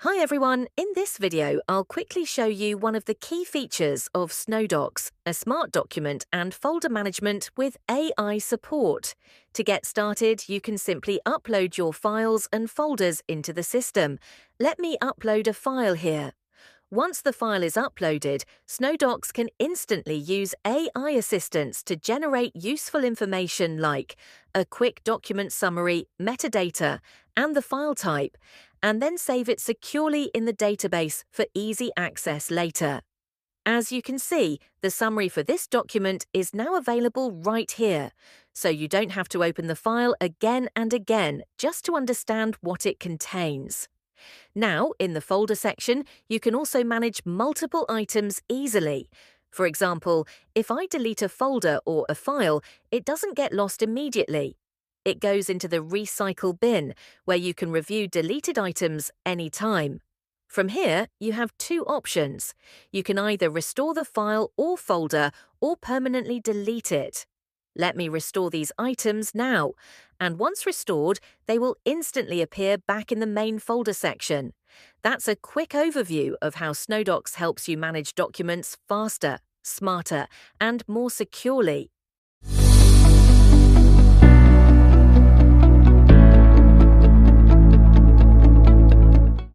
Hi everyone, in this video I'll quickly show you one of the key features of Snoh Docs, a smart document and folder management with AI support. To get started, you can simply upload your files and folders into the system. Let me upload a file here. Once the file is uploaded, Snoh Docs can instantly use AI assistance to generate useful information like a quick document summary, metadata, and the file type, and then save it securely in the database for easy access later. As you can see, the summary for this document is now available right here, so you don't have to open the file again and again just to understand what it contains. Now, in the folder section, you can also manage multiple items easily. For example, if I delete a folder or a file, it doesn't get lost immediately. It goes into the recycle bin, where you can review deleted items anytime. From here, you have two options. You can either restore the file or folder or permanently delete it. Let me restore these items now, and once restored, they will instantly appear back in the main folder section. That's a quick overview of how Snoh Docs helps you manage documents faster, smarter, and more securely.